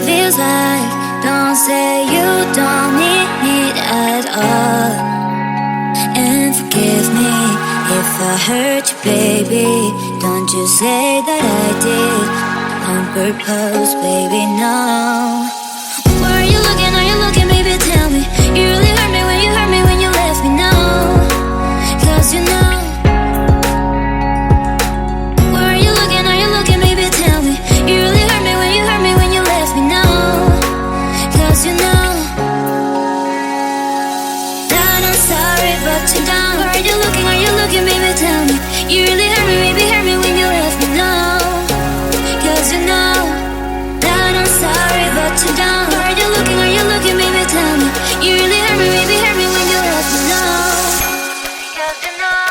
it feels like. Don't say you don't need me at all. And forgive me if I hurt you, baby. Don't you say that I did on purpose, baby, no. Where are you looking? Are you looking, baby? Tell me. You really hurt me when you left me, no. 'Cause you know. Where are you looking? Are you looking, baby? Tell me. You really hurt me when you left me, no. 'Cause you know that I'm sorry, but you're down. Where are you looking? Are you looking, baby? Tell me. You really hurt me, baby, hurt me when you left me, no. 'Cause you know that I'm sorry, but you're down. Where are you looking, baby? Tell me. You really hurt me, baby, hurt me when you left me, no. 'Cause you know.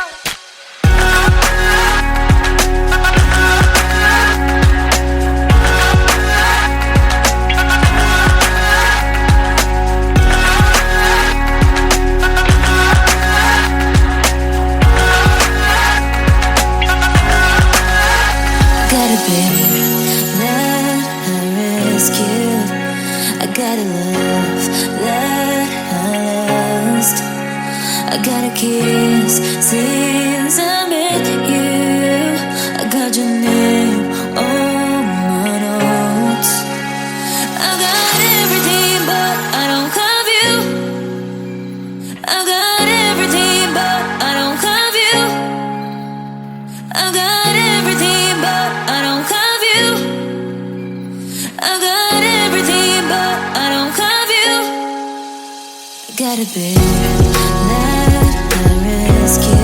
Gotta be let her rescue. I gotta love, let her last. I gotta kiss since I met you. I got your name on my notes. I got everything, but I don't have you. I got everything, but I don't have you. I got everything, but I don't have you. I got everything, but I don't have you. Gotta be let her rescue.